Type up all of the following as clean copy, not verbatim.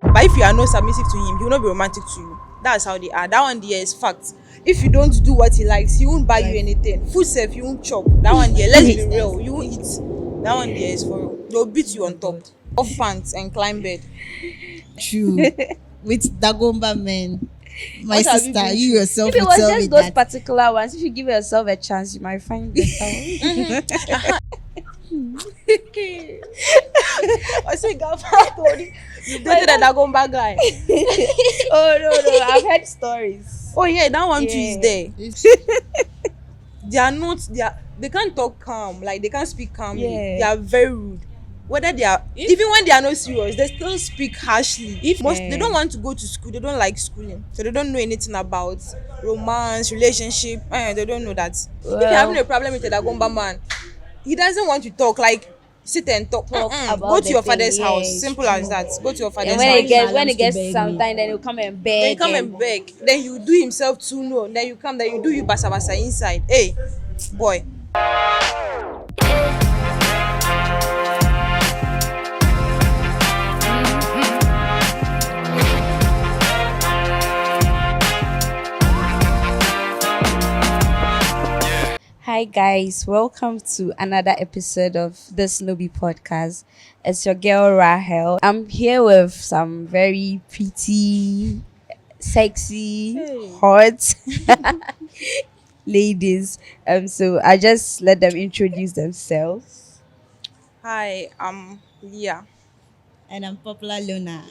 But if you are not submissive to him, he will not be romantic to you. That's how they are. That one there is fact. If you don't do what he likes, he won't buy you Like, anything. Food self, you won't chop. That one there, let's be Yes, real, you won't eat. That one there is for real. They'll beat you oh on top. God. Off pants and climb bed. True. With Dagomba men. My What have you sister, been you through? yourself If it will was tell me just those that. particular ones, if you give yourself a chance, you might find better. I say, Gaffa, you dated a Dagomba guy. Oh no, I've heard stories. Oh yeah, that one too is Yeah. there. It's They are not. They can't talk calm. Like they can't speak calmly. Yeah. They are very rude. Whether they are even when they are not serious, they still speak harshly. If most they don't want to go to school, they don't like schooling, so they don't know anything about romance, relationship. They don't know that. If you're having Well, a problem with a Dagomba man, he doesn't want to talk. Like sit and talk. talk Go about to the your thing. father's Yeah, house. it's Simple as true. that. Go to your And father's when house. it loves to gets beg sometime, me. then he'll come and Then you beg. come and beg. Then you do himself too no. Then you come. Then you do you basa basa inside. Hey, boy. Hi guys, welcome to another episode of the Snowbie podcast. It's your girl Rahel. I'm here with some very pretty, sexy, Hey. hot ladies. So I just let them introduce themselves. Hi, I'm Leah. and I'm popular Luna.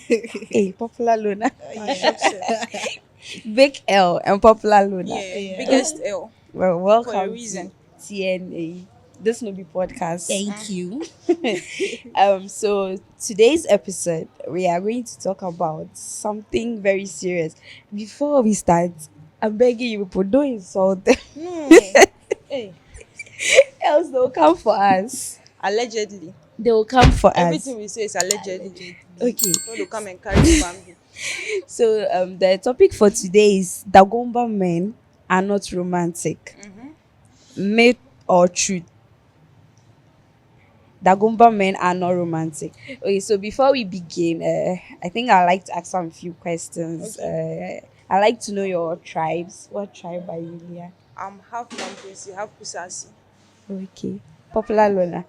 Hey, Popular Luna. Yeah. Big L and Popular Luna. Yeah, Yeah. biggest L Well, for a welcome reason. to TNA, the Snowbie podcast. Thank you. So today's episode we are going to talk about something very serious. Before we start, I'm begging you people, don't insult them, No, hey, else they'll come for us. allegedly. They will come for us. Everything we say is allegedly. Okay. No, they come and carry the family. So the topic for today is Dagomba men are not romantic. Myth or truth? Dagomba men are not romantic. Okay, so before we begin, I think I'd like to ask some few questions. I'd like to know your tribes. What tribe are you, Leah? I'm half Mamposi, half Kusasi. Okay. Popular Lona.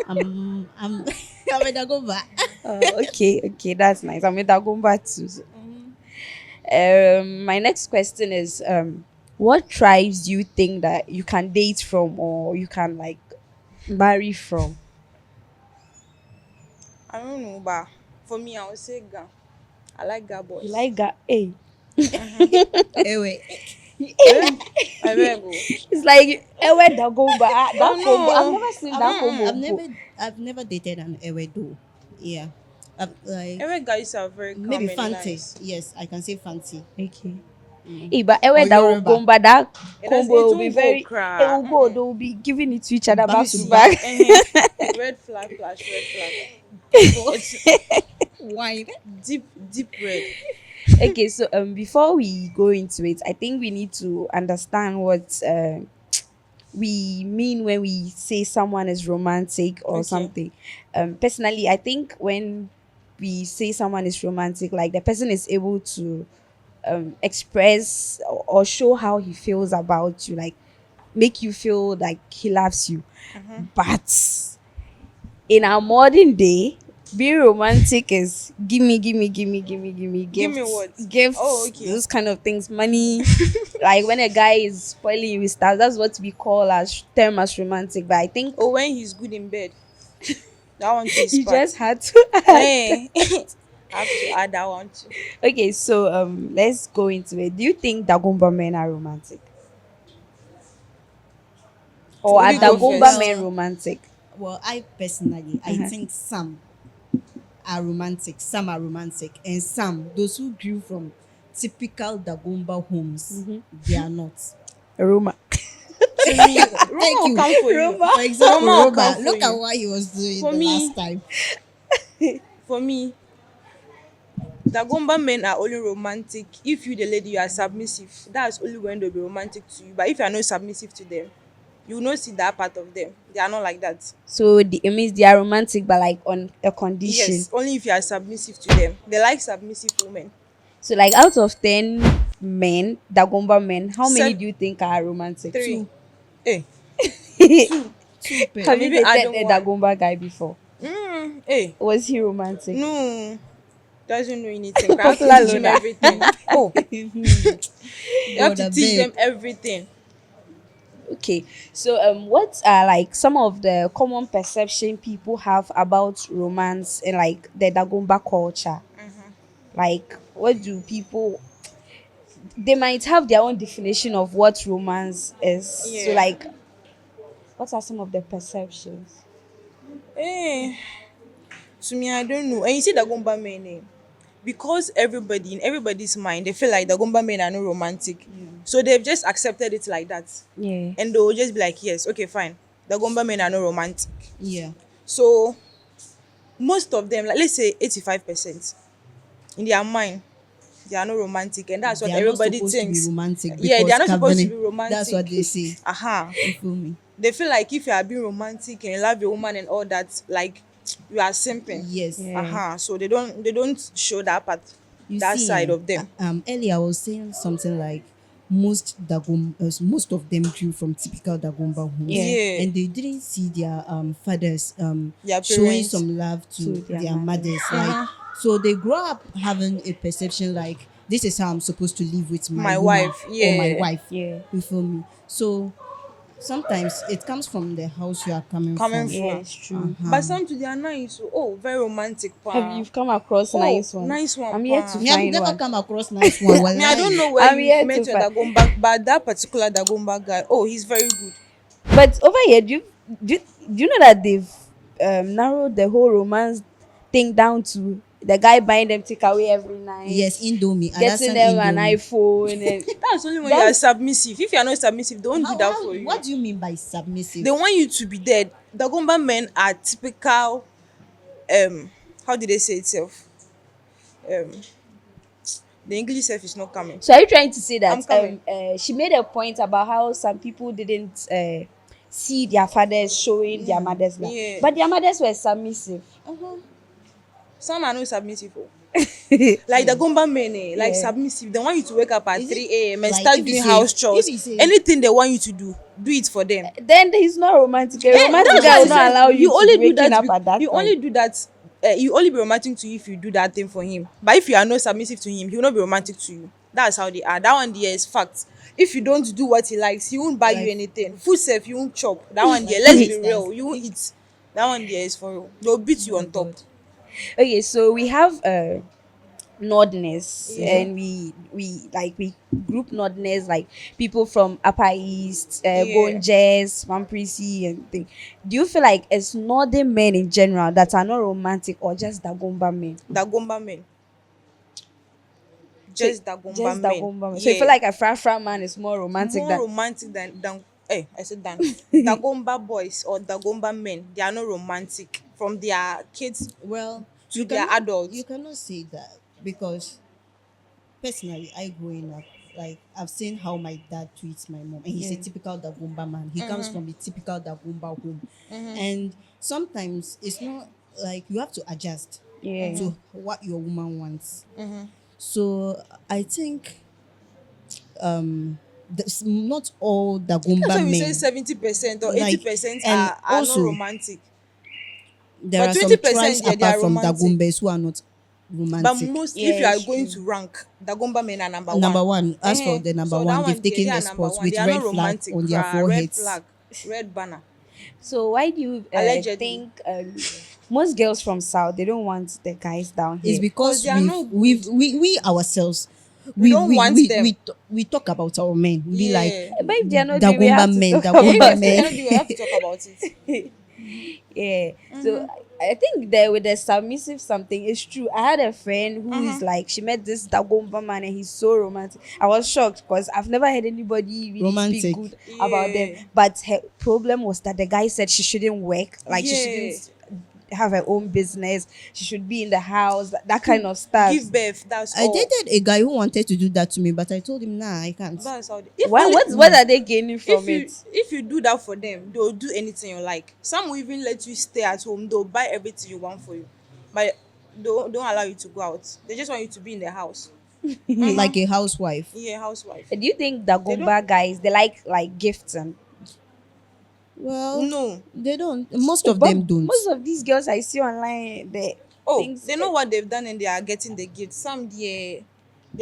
I'm I'm a Dagomba. Okay, that's nice. I'm a Dagomba too. My next question is what tribes do you think that you can date from or you can like marry from? I don't know, but for me, I would say Ga. I like Ga boys. You like that? Hey. Anyway, I better go. It's like Ewe Dagomba. That Oh, combo. I've no. never seen that combo. I've never dated an Ewedo. Yeah. Like Every guys are very calm maybe and fancy. nice. Yes, I can say fancy. Okay. Hey, but Ewe Or Yoruba. Dagomba, that It combo won't will be go very. It cry. will go. They will be giving it to each other back Back to to back. Red flag, flash, red flag. It's Wine. deep red. Okay, so before we go into it, I think we need to understand what we mean when we say someone is romantic or Okay. something. Personally, I think when we say someone is romantic, like the person is able to express or show how he feels about you, like make you feel like he loves you. But in our modern day, being romantic is give me Give me gifts, what? gifts, Oh, okay. those kind of things, money. Like when a guy is spoiling you with stuff, that's what we call as term as romantic. But I think Oh, when he's good in bed. That one too is you part. just had to. Hey. I have to add that one too. Okay, so let's go into it. Do you think Dagomba men are romantic, or Will are you go Dagomba first? men romantic? Well, I personally, I think some are romantic, some are romantic, and some, those who grew from typical Dagomba homes, they are not. Roma. Thank Roma will you. come for you. For example, Roma will Roba, come for look at you. what he was doing For the me- last time. For me, Dagomba men are only romantic if you, the lady, you are submissive. That's only when they'll be romantic to you. But if you are not submissive to them, You will not see that part of them. They are not like that. So it means they are romantic, but like on a condition. Yes, only if you are submissive to them. They like submissive women. So like out of 10 men, Dagomba men, how many Seven, do you think are romantic? three. Two, Hey, two Have pair. I'm you even dated adding a one. Dagomba guy before? Hey, Was he romantic? no, doesn't know anything. I have to Popular teach him loader. everything. Oh, you have God, to I teach them beg. everything. Okay, so what are like some of the common perception people have about romance in like the Dagomba culture? Like, what do people? They might have their own definition of what romance is. So, Yeah. like, what are some of the perceptions? Eh, to me, I don't know. And you see the Gomba men, because everybody in everybody's mind, they feel like the Gomba men are not romantic. So they've just accepted it like that. And Yes. they'll just be like, yes, okay, fine. The Gomba men are not romantic. Yeah. So most of them, like let's say 85%, in their mind, they are not romantic. And that's They what are not everybody supposed to be thinks. romantic Yeah, they are because not supposed to be covenant. That's romantic. what they say. Aha. You feel me? They feel like if you are being romantic and you love your woman and all that, like you are simping. Yes. Yeah. So they don't show that part, You that see, side of them. earlier I was saying something like most of them grew from typical Dagomba homes, Yeah. Yeah. and they didn't see their fathers Their showing parents. some love To to their their mothers. mothers. Like, so they grow up having a perception like this is how I'm supposed to live with my My woman wife, or my yeah. wife. Yeah. You feel me? So sometimes it comes from the house you are coming Coming from. Yeah, from. it's true. But some to they are nice. Oh, very romantic, Have pa. you come across Oh, nice one? nice one, I'm here to pa. Me, I've find never one. come across nice one. Me, I don't Wallahi. know where I'm you here to met your find. Dagomba, but that particular Dagomba guy, oh, he's very good. But over here, do you know that they've narrowed the whole romance thing down to the guy buying them takeaway every night, Yes, Indomie. getting Understand them an Indomie. iPhone, and That's only when you are that's submissive. If you are not submissive, they won't do that for you. What do you mean by submissive? They want you to be dead. Dagomba men are typical. How did they say itself? Um, the English self is not coming. so. Are you trying to say I'm that coming. she made a point about how some people didn't see their fathers showing their mothers love, Yeah. but their mothers were submissive. Some are not submissive. Oh. Like the Gomba men, like Yeah. submissive. They want you to wake up at Is it 3 a.m. and like start if you doing say- house if chores. you say- Anything they want you to do it for them. Then he's not romantic. A Eh, romantic that's guy why will I not said allow you to only be do waking that. up at that You time. only do that. You only be romantic to you if you do that thing for him. But if you are not submissive to him, he will not be romantic to you. That's how they are. That one there is fact. If you don't do what he likes, he won't buy you Like- anything. Food self, you won't chop. That one there, Like let's for be instance- real. You won't eat. That one there is for real. They'll beat you on top. God. Okay, so we have nordness, Yeah. and we group nordness like people from Upper East, Yeah. Gonjes, Mamprisi, and thing. Do you feel like it's northern men in general that are not romantic, or just Dagomba men? Dagomba men. Just Dagomba men. Dagomba men. So you feel like a Fra man is more romantic more than romantic than I said than Dagomba boys or Dagomba men. They are not romantic from their kids. Well, To you their cannot- adults. You cannot say that because personally, I growing up, like I've seen how my dad treats my mom, and he's a Yeah. typical Dagomba man. He comes from a typical Dagomba home, and sometimes it's not like you have to adjust Yeah. to what your woman wants. So I think not all Dagomba That's why we men. say 70% or Like, 80% and are not also, romantic. There but are some 20%, tribes yeah, they are apart from romantic. Dagombas who are not But romantic. most, Yeah, if you are it's going true. to rank, Dagomba men are number Number one. one, as for the number So one, that they've taken they the are number spots one. with They are red not flag romantic. on their Red foreheads. flag, red banner. So why do you Allegedly. think most girls from South, they don't want the guys down here? It's because they are not we ourselves We don't want them. we talk about our men. We be like Yeah. But if they are not doing, we have Dagomba to men, talk about Dagomba If it. you men. do, you have to talk about it. Yeah. So I think that with the submissive something, it's true. I had a friend who is like, she met this Dagomba man and he's so romantic. I was shocked because I've never heard anybody really Romantic. speak good about Yeah. them. But her problem was that the guy said she shouldn't work, like she Yeah. shouldn't have her own business. She should be in the house. That kind of stuff. Give birth. That's I all. dated a guy who wanted to do that to me, but I told him, nah, I can't. That's how. If What only, what are they gaining from if you it? if you do that for them, they'll do anything you like. Some will even let you stay at home. They'll buy everything you want for you, but don't allow you to go out. They just want you to be in the house. Like a housewife. Yeah, housewife. Do you think the Gomba guys they like gifts and Well, No. they don't. Most of But them don't. most of these girls I see online, they Oh, things they know what they've done and they are getting the gift. Some they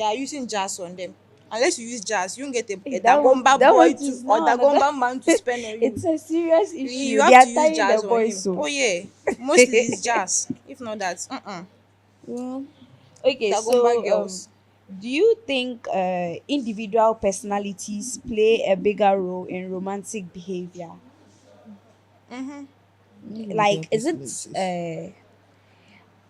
are using jars on them. Unless you use jars, you don't get a that one- Dagomba that boy one to is or not- Dagomba man to spend on you. it's a serious issue. You They have are to use tying jars the on him. boys so. Oh yeah, mostly it's jars. If not that, Well, okay, Dagomba so girls. do you think individual personalities play a bigger role in romantic behavior? Like, is it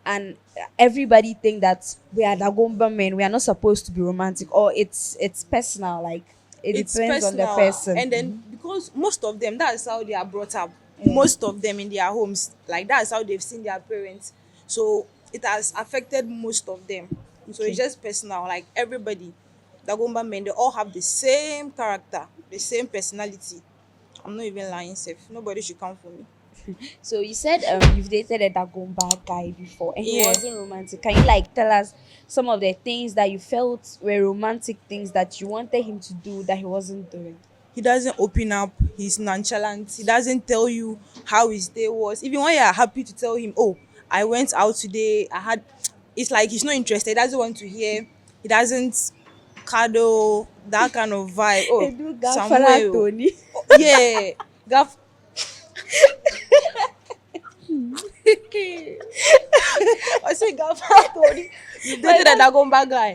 and everybody think that we are Dagomba men, we are not supposed to be romantic, or it's personal, like it It's depends on the personal. person. And then because most of them, that's how they are brought up. Most of them in their homes, like that's how they've seen their parents. So it has affected most of them. So it's just personal. Like everybody, Dagomba men, they all have the same character, the same personality. I'm not even lying, safe. Nobody should come for me. So you said you've dated a Dagomba guy before and he Yeah. wasn't romantic. Can you like tell us some of the things that you felt were romantic things that you wanted him to do that he wasn't doing? He doesn't open up. He's nonchalant. He doesn't tell you how his day was. Even when you're happy to tell him, oh, I went out today, I had, it's like he's not interested. He doesn't want to hear. He doesn't cuddle, that kind of vibe. Oh, Edu Samuel. Gafara Tony. Yeah. Gaff. I say Gaffa Tony. You dated a Dagomba guy.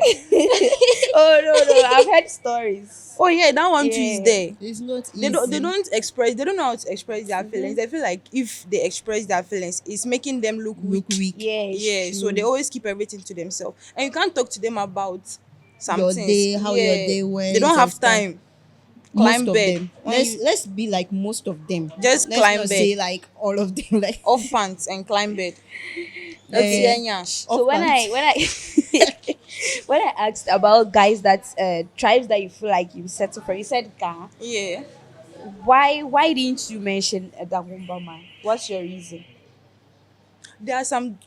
Oh no, I've heard stories. Oh yeah, that one too is Yeah. there. It's not easy. They don't express, they don't know how to express their feelings. They feel like if they express their feelings, it's making them look weak. look weak. Yeah, it's Yeah, so true. they always keep everything to themselves, and you can't talk to them about some Your things. day, how your Yeah, day went. they don't and have stuff. time. Most Climb of bed. them. When you- Let's be like most of them. Just Let's climb not bed. say like all of them. Like Off pants and climb bed. Okay. Yeah, yeah. So off when pants. I when I asked about guys that tribes that you feel like you settle for, you said Ga. Yeah. Why didn't you mention a Dagomba man? What's your reason? There are some,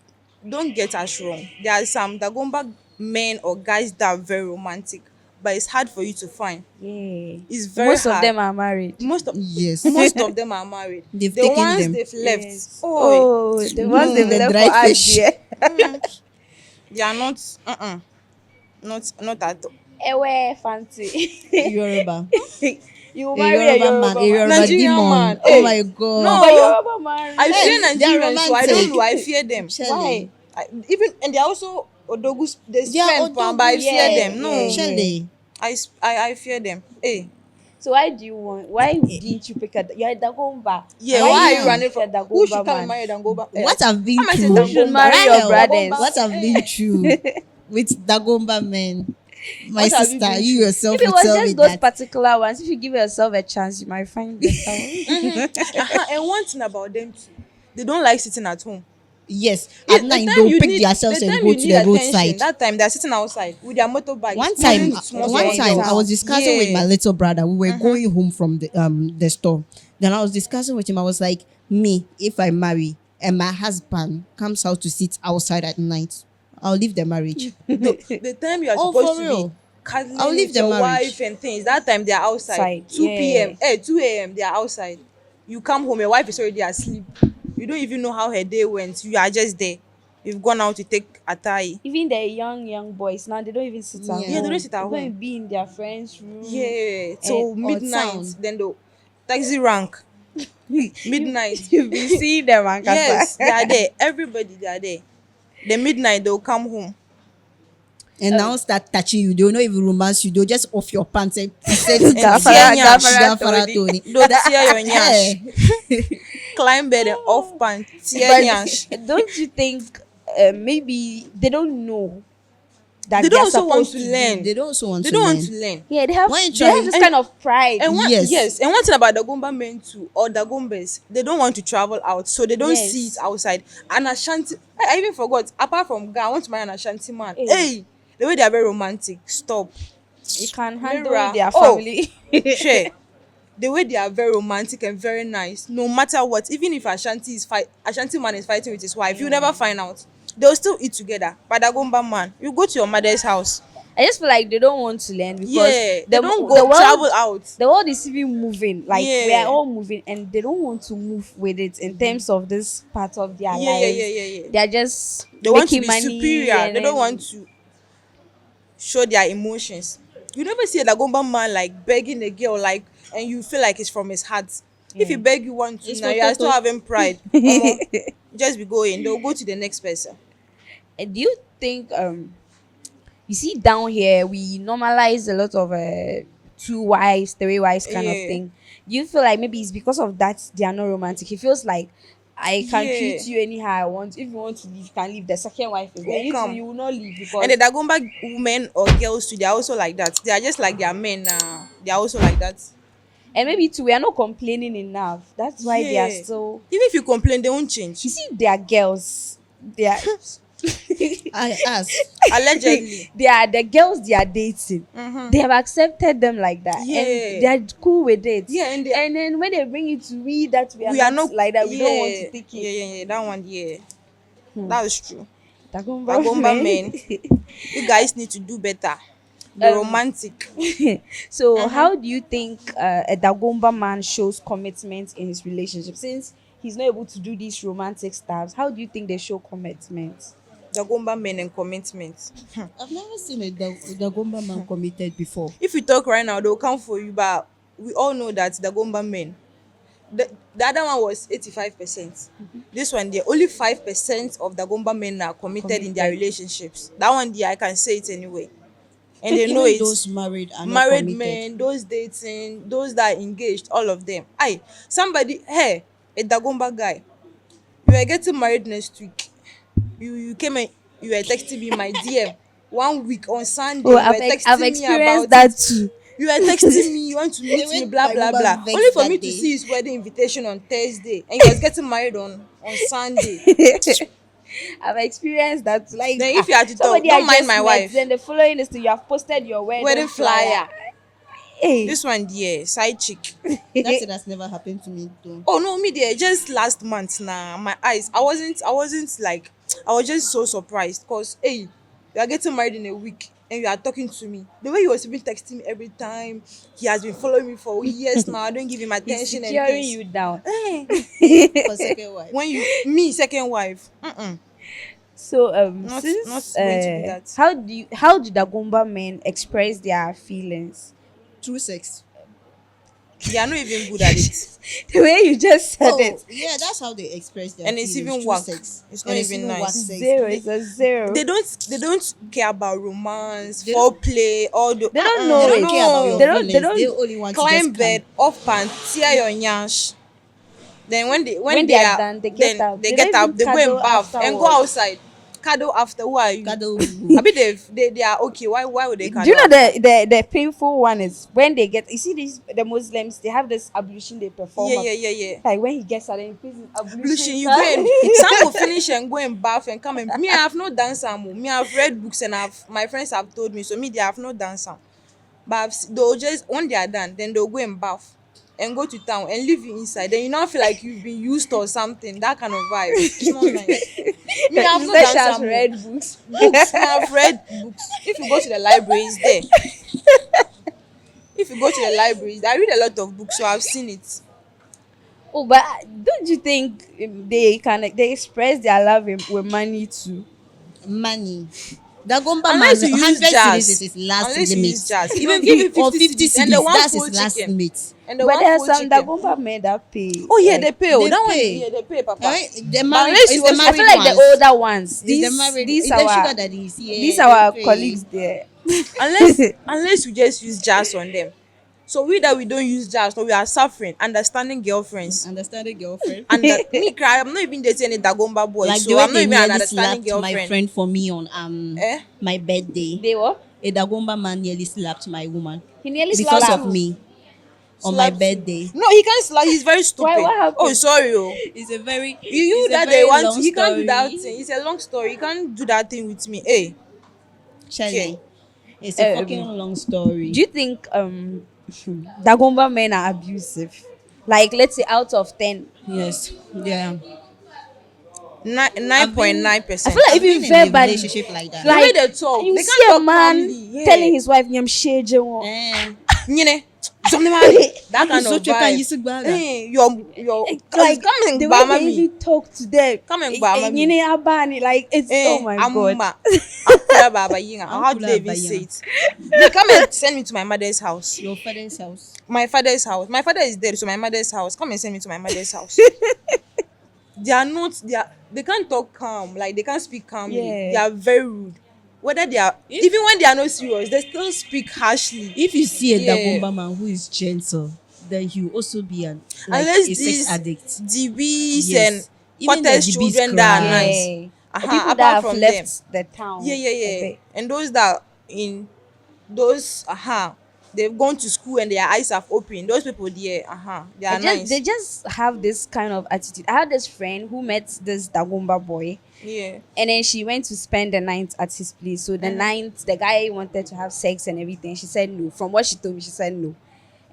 don't get us wrong, there are some Dagomba men or guys that are very romantic, but it's hard for you to find. Yeah. It's very Most hard. of them are married. Most of Yes. most of them are married. They've the taken ones them. they've left. Yes. Oh, Oh, the ones they've the left dry for us fish. there. they are not not at all. Ewe fancy. Yoruba. You A marry a Yoruba man. A Yoruba Nigerian demon. man. Oh Hey. my god. No. But Yoruba man. I fear Hey, they are Nigerians, so I don't romantic. know. I fear them. Shelly. Why? Even and they're also Odogus. They They are spend, but I Odogus, fear yeah, them. No, yeah. Shelly. I fear them. Hey, So why do you want? Why didn't you pick a? You're a Dagomba. yeah. Why are you yeah. running from Dagomba who should come man? and marry Dagomba? What I've been How am I through. saying Who should Dagomba? marry your Rahel, brothers? What I've been through with Dagomba men. My What have you sister, been you through? yourself If it will was tell me just those that. particular ones, if you give yourself a chance, you might find better one. And one thing about them too, they don't like sitting at home. Yes, Yeah, at night they'll pick themselves and go to the roadside. That time they're sitting outside with their motorbike. One time, small one small time, girls. I was discussing with my little brother. We were going home from the store. Then I was discussing with him. I was like, me, if I marry and my husband comes out to sit outside at night, I'll leave the marriage. The time you are Oh, supposed for to real? be cuddling I'll leave with the your marriage. wife and things, that time they are outside. Side, 2 p.m. yeah. 2 a.m. they are outside. You come home, your wife is already asleep. You don't even know how her day went. You are just there. You've gone out to take a tie. Even the young boys now, they don't even sit at Yeah. home. Yeah, they don't sit at They're home. going to be in their friends' room. Yeah, till or midnight. town. Then the taxi rank. Midnight. You've been seeing them, Ankasa. Yes, they are there. Everybody, they are there. The midnight, they'll come home. And now start touching you. They'll not even romance you. They'll just off your pants and present Gafara- Gafara Tony. Don't tear your nyash. Hey. Climb bed and off pants. Tear But nyash. don't you think maybe they don't know? that They they don't are also want supposed to to do. learn. They don't also want They to don't learn. want to learn. Yeah, When you they have this try- kind of pride. And one, Yes. yes, and one thing about Dagomba men too, or Dagombas, they don't want to travel out, so they don't see it Yes. outside. And Ashanti, I even forgot. Apart from Ga, I want to marry an Ashanti man. Hey. Hey, the way they are very romantic. Stop. You can handle Mirror. their Oh, family. share. The way they are very romantic and very nice, no matter what, even if Ashanti man is fighting with his wife, you never find out. They'll still eat together. But Dagomba man, you go to your mother's house. I just feel like they don't want to learn because Yeah, they don't the go travel out. the world is even moving. Like we are Yeah. all moving, and they don't want to move with it in terms of this part of their Yeah, lives. yeah. They are just They want to making be money. superior. And They don't then- want to show their emotions. You never see a Dagomba man like begging a girl like, and you feel like it's from his heart. If he beg you one two It's now, for you are still Toto. having pride. Omo, just be going. They'll go to the next person. And do you think you see down here we normalize a lot of two wives, three wives kind of Yeah. thing. Do you feel like maybe it's because of that they are not romantic? It feels like I can Yeah. treat you anyhow I want. If you want to leave, you can leave. The second wife is there. Will come. You will not leave because And the Dagomba women or girls too, they are also like that. They are just like their men. They are also like that. and maybe too we are not complaining enough. That's why they are Yeah. still. Even if you complain, they won't change. You see, they are girls. They are. I ask. Allegedly. They are the girls they are dating. Mhm. They have accepted them like that, Yeah. and they are cool with it. Yeah, and then when they bring it to we that we are not like that, we don't want yeah, to take it. Yeah. That one, yeah. That is true. Dagomba Dagomba men. You guys need to do better. Be romantic. So, how do you think a Dagomba man shows commitment in his relationship? Since he's not able to do these romantic stuff, how do you think they show commitment? Dagomba men and commitment. I've never seen a Dagomba man committed before. If you talk right now, they'll come for you, but we all know that Dagomba men. The other one was 85%. This one, the only 5% of Dagomba men are committed in their Committed. relationships. That one, I can say it anyway. And they Even know it. those married are not Married committed. men, those dating, those that are engaged, all of them. Somebody, hey, a Dagomba guy, you are getting married next week. You came and you were texting me my DM 1 week on Sunday. Oh, You I've, were ex- texting I've me experienced about that it. too. You were texting me, you want to meet me, went blah to blah Dagomba blah. Vex Only for that me to day. see his wedding invitation on Thursday, and he was getting married on Sunday. I've experienced that. Like, Then if you had to talk, somebody don't I mind just my met, wife. Then the following is you have posted your Wedding flyer. Hey, This one, yeah, side chick. That's it. That's never happened to me though. Oh no, me there just last month now. My eyes. I wasn't like I was just so surprised because hey, you are getting married in a week and you are talking to me. The way he was even texting me every time, he has been following me for years now. I don't give him he's attention and securing things. you down. For second wife. When you me second wife. So Not since going to be that. how do Dagomba men express their feelings? True sex. They are not even good at it. The way you just said it. Yeah, that's how they express their And it's feelings, even through work. sex. It's not And even nice. work sex. Zero is a zero. They don't care about romance, They don't- foreplay, all the They don't They know don't it. care about your They don't- feelings. they don't They only want to climb just bed, off pants, tear your nyash. Then when they are are done, they get up. They They get don't up, they even go and cuddle bath and go afterwards. outside. Cuddle after. Who are you? cuddle. I mean they are okay. Why would they cuddle? Do you know after? the painful one is when they get, you see these the Muslims, they have this ablution they perform. Yeah. Like when he gets out and he plays his ablution. Ablution, you go and some will finish and go and bath and come and me. I have not done some. Me, I've read books and my friends have told me. So me, they have not done some. But they'll just when they are done, then they'll go and bath and go to town and leave you inside. Then you now feel like you've been used or something. That kind of vibe. It's not nice. Me, I've You not said done she has some read books. books. Me, I've read books. If you go to the library, it's there. If you go to the library, I read a lot of books, so I've seen it. Oh, but don't you think they express their love with money too? Money. Dagomba man, Unless you use 100 jazz. cedis is his last Unless you limit. use jazz. Even They'll give you or 50 50 cedis and the cedis, one that's full his last chicken. limit. And the But one there are full some chicken. Dagomba men that pay. Oh yeah, they pay. Oh, They that pay. one, yeah, they pay, Papa. Alright, the But married, unless it's you the also- I married feel like ones. the older ones. It's the These married. these It's the our sugar daddies. Yeah, these they our pay. colleagues there. unless you just use jazz on them. So we that we don't use jazz, so we are suffering, understanding girlfriends. Understanding girlfriend. And that, me cry, I'm not even dating any Dagomba boy, Like the so way I'm not they even an nearly understanding slapped my girlfriend. friend for me on Eh? my birthday. They were. A Dagomba man nearly slapped my woman He nearly because slapped of you. me on my Slapped you. birthday. No, he can't slap. He's very stupid. Why? What happened? Oh, sorry. Oh. It's a very You it's a that very they want long to. He can't do that story. thing. It's a long story. He can't do that thing with me. Hey. Charlie, it's a Um, fucking long story. Do you think Dagomba men are abusive? Like, let's say out of 10. Yes, yeah. 9.9%. I feel like I've even been in a verbally, relationship like that. The way like, they talk, you they see can't a talk man calmly. Yeah. telling his wife, "Nyam sheje wo." Eh. Nyine, something like that kind So of you can vibe. use it back. Your Like come and the way gbama they me. even talk to them. Come and gbama me. Nyine abani, like it's oh my god. Akura baba yinga. How do they even Akura say baba. it? They come and send me to my mother's house. Your father's house. My father's house. My father is dead, so my mother's house. Come and send me to my mother's house. They can't talk calm, like they can't speak calmly. Yeah. They are very rude. Whether they are even when they are not serious, they still speak harshly. If you see a Yeah. Dagomba man who is gentle, then he will also be Unless a these sex addict. DBs Yes. and Even hottest the DBs children that are cry. nice. Yeah. Or Uh-huh, people apart that have from left the town. Yeah, a yeah. bit. And those that in those they've gone to school and their eyes have opened. Those people there, they are nice. They just have this kind of attitude. I had this friend who met this Dagomba boy, Yeah. and then she went to spend the night at his place. So the night, the guy wanted to have sex and everything. She said no. From what she told me, she said no.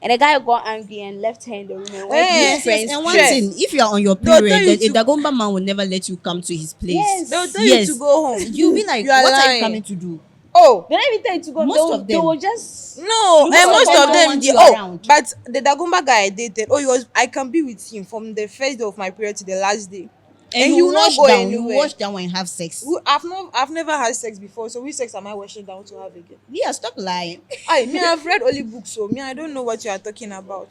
And the guy got angry and left her in the room and went to Yes, his friend's And one Sure. thing, if you are on your They'll period, tell you then a to- Dagomba man will never let you come to his place. Yes. They'll tell you to go home. You'll be like, You are what are you lying. coming to do? Oh They don't even tell you to go. Most of They them. will just no, Most and of most them of don't them want the you oh, around. but the Dagomba guy I dated, I can be with him from the first day of my period to the last day. And he you will not wash go down, you anywhere. wash down when you have sex. I've never had sex before, so which sex am I washing down to have again? Yeah, stop lying. I've read only books, so I don't know what you are talking about.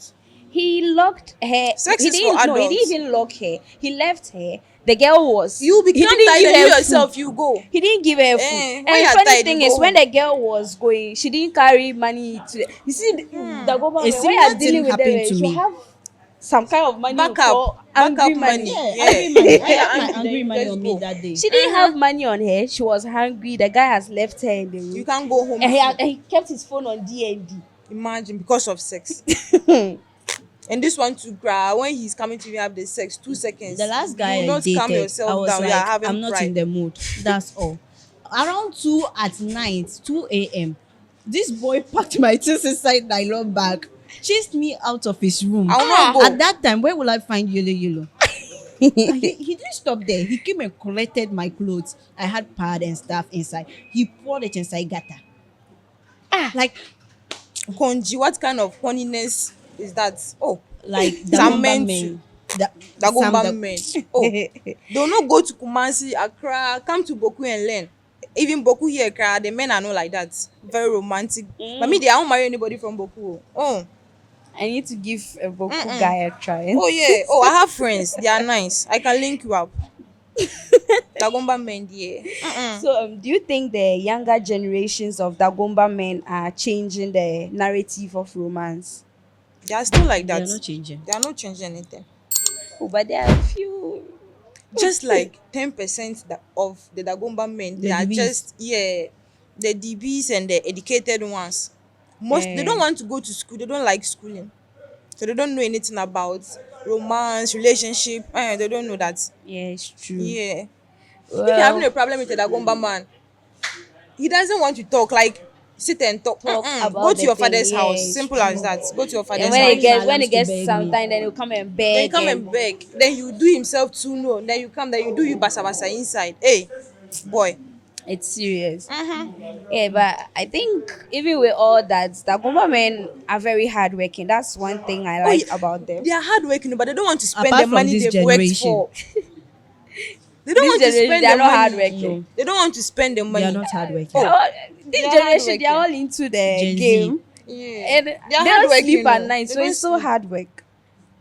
he locked her. Sex he is didn't for no, he adults. didn't even lock her. He left her. The girl was You he become didn't tired give and her you food. yourself, you go. He didn't give her food. when And you're funny tired, thing you is, go when home. the girl was going, she didn't carry money to. You see, the government A when similar you're dealing thing with them, happened to you me. have some kind of money. you call Backup angry money. Yeah, Yeah. angry money. I When you're had my angry, then angry you money just on me go. that day. She didn't have money on her. She was hungry. The guy has left her in the room. You can't go home. And he kept his phone on D&D. Imagine because of sex. And this one to cry when he's coming to you have the sex 2 seconds. The last You guy will I not calm dated, yourself I was down. like, You're having I'm not pride. in the mood. That's all. Around 2 at night, 2 a.m., this boy packed my things inside nylon bag, chased me out of his room. I will not go. At that time, where will I find Yolo? he didn't stop there. He came and collected my clothes. I had pad and stuff inside. He poured it inside gutter. Like Konji, what kind of horniness is that? Oh, Dagomba meant men. Dagomba men. Oh, they'll not go to Kumasi, Accra, come to Boku and learn. Even Boku here, Accra, the men are not like that. Very romantic. But me, they won't marry anybody from Boku. Oh, I need to give a Boku guy a try. oh yeah. Oh, I have friends. They are nice. I can link you up. Dagomba men, yeah. So, do you think the younger generations of Dagomba men are changing the narrative of romance? They are still like They that. are not changing. They are not changing anything. Oh, but there are a few. Just like 10% of the Dagomba men, The they are DBs. just the DBs and the educated ones. They don't want to go to school. They don't like schooling, so they don't know anything about romance, relationship. They don't know that. Yeah, it's true. Yeah, if Well, you're having a problem with a Dagomba man, he doesn't want to talk. Like sit and talk. About Go to the your thing, father's yeah, house. it's Simple true. as that. Go to your father's and house. when it to gets beg me. sometime, then he'll come and beg. Then you come and beg. Then you do himself too no. Then you come. Then you do you basa basa inside. Hey, boy. It's serious. Yeah, but I think even with all that, Dagomba men are very hardworking. That's one thing I like about them. They are hardworking, but they don't want to spend Apart the from money this they've worked generation. for. They don't This want to generation, spend they are the not money. hardworking. They don't want to spend the They money. are not hardworking. Oh. This They are generation, they are all hardworking. into the Gen Z. game. Yeah. And They they are don't hardworking, sleep at you know. night, They so don't it's so sleep. hard work.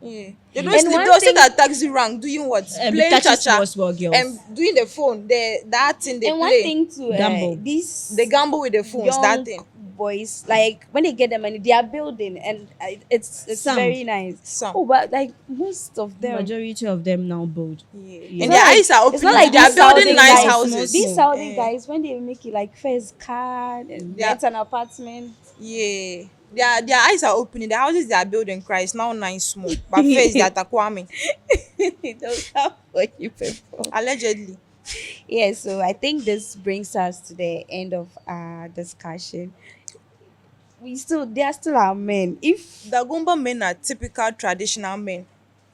Yeah. They don't And sleep. one They'll sit thing- at taxi rank doing what? Playing catching cha-cha. small girls. And doing the phone. That thing they And one play. thing to Gamble. this They gamble with the phones. That thing. boys, like when they get the money, they are building, and it's Some. very nice. Some. Oh, but like most of them, Majority of them now build. Yeah. It's And not their like- eyes are it's open. not like They are these building Saudi nice guys. houses. These Saudi Eh. guys, when they make it like first car and Yeah. rent an apartment. Yeah. Their eyes are opening. The houses they are building Christ now nice small. But first they are takwame. Those are for you people. Allegedly. Yeah, so I think this brings us to the end of our discussion. They are still our men. If Dagomba men are typical traditional men.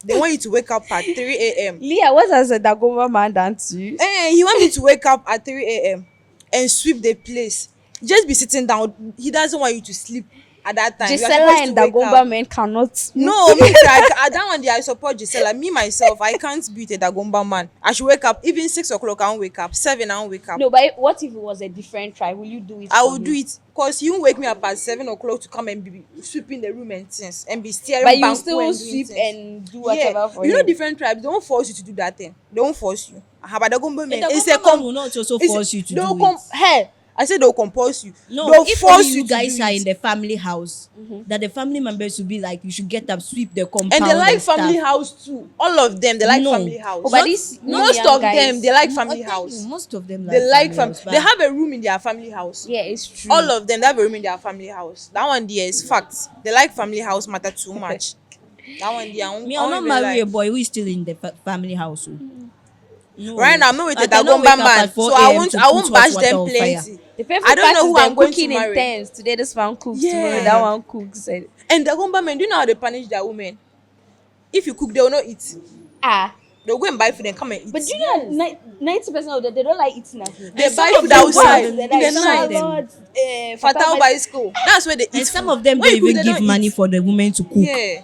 They want you to wake up at 3 a.m. Leah, what has a Dagomba man done to you? He want me to wake up at 3 a.m. and sweep the place. Just be sitting down. He doesn't want you to sleep at that time. You are Gisela supposed and to wake Dagomba up. men cannot. No, me, I that one day I support Gisela. Me myself, I can't beat a Dagomba man. I should wake up even 6 o'clock. I won't wake up. 7 I won't wake up. No, but what if it was a different tribe? Will you do it? I for will him? do it because you won't wake me up at 7 o'clock to come and be sweeping the room and things and be staring. But you banku still and doing sweep things. and do whatever for you him. know different tribes. They won't force you to do that thing. They won't force you. But Dagomba men, The it's a government will not also it's- force you to they'll do it. Hey, I said they'll compose you. No, They'll if force only you to guys do are it. in the family house, that the family members will be like, you should get up, sweep the compound. And they like stuff. family house too. All of them, they like No. family house. Oh, but these Most young of guys- them, they like No, family I think house. Most of them They like family family. house, They have a room in their family house. Yeah, it's true. All of them, they have a room in their family house. That one there is fact. They like family house matter too much. That one there, I won't, Me, I I'll won't not even marry lie. a boy who is still in the family house. Oh. No. Right now, I'm not with I a cannot Dagomba wake up man, at 4 so I a.m. won't. to I put won't hot bash water them on fire. plenty. The painful I don't part know is who them I'm going to cooking in marry. tens. Today this one cooks, Yeah. tomorrow that one cooks. And Dagomba men, do you know how they punish their women? If you cook, they will not eat. They'll go and buy food and come and eat. But do you know 90% of them, they don't like eating at home. They And some buy of food them outside don't. in They the like night. salads, Fatal by school. That's where they eat. And some food. of them When don't you cook, even they give don't money eat. for the women to cook. Yeah,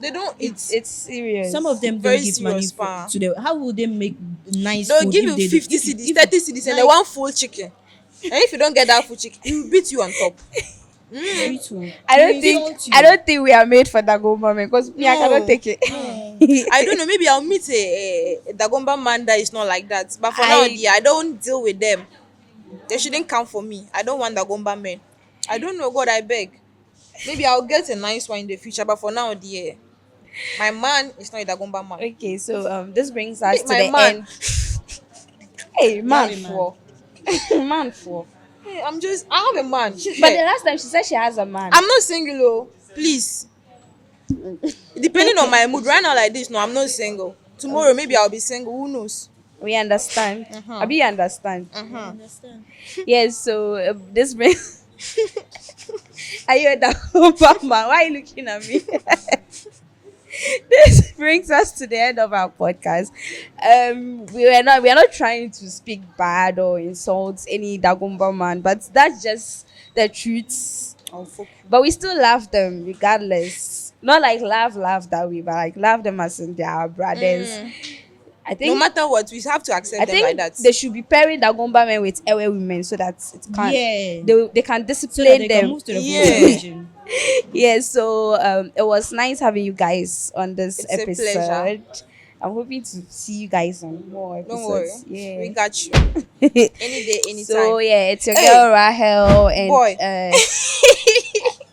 they don't eat. It's serious. Some of them Very don't give money serious, pa. to the. How would they make nice They'll food give if you they 50 if you- cedis, if- 30 cedis, and they want full chicken. And if you don't get that full chicken, he will beat you on top. Sweet one. I He don't think insult you. I don't think we are made for Dagomba man because me I No. cannot take it. I don't know. Maybe I'll meet a Dagomba man that is not like that. But for now, dear, I don't deal with them. They shouldn't come for me. I don't want Dagomba men. I don't know. God, I beg. Maybe I'll get a nice one in the future. But for now, dear, my man is not a Dagomba man. Okay, so this brings us to My the man. end. Hey, man Marry man. for man for. Hey, I have a man. But the last time she said she has a man. I'm not single, oh. Please. Depending on my mood, right now like this, no, I'm not single. Tomorrow maybe I'll be single. Who knows? We understand. Abi, you understand? Understand. Yes. So this brings. Are you a Dagomba man? Why are you looking at me? This brings us to the end of our podcast. We are not trying to speak bad or insult any Dagomba man, but that's just the truth. But we still love them regardless. Not like love that way, but like love them as in they are our brothers. I think No matter what, we have to accept I them like think that. they should be pairing Dagomba men with Ewe women so that it can Yeah. they can So that discipline they them. can move to the Yeah. full region. Yeah, so it was nice having you guys on this It's a episode. pleasure. I'm hoping to see you guys on more episodes. Don't worry. Yeah. We got you. Any day, anytime. So yeah, it's your Hey. girl Rahel and Boy.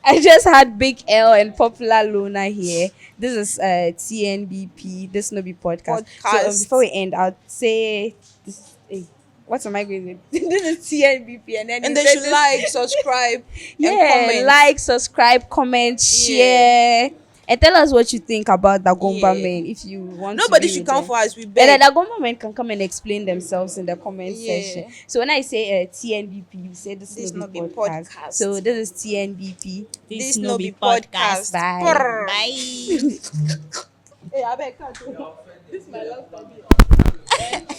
I just had Big L and Popular Luna here. This is TNBP. This no be podcast. So Podcast. before we end, I'll say this. Hey, what am I going to? This is TNBP, and then And you they say should this- like, subscribe, yeah, and comment. like, subscribe, comment, share, and tell us what you think about Dagomba Yeah. men. If you want, Nobody to be should with come them. for us. We And beg. then Dagomba men can come and explain themselves in the comment Yeah. section. So when I say TNBP, you say this This no no be be podcast. podcast. So this is TNBP. This no be podcast. Bye. Brr. Bye. Hey, I beg, cut. This is my last time.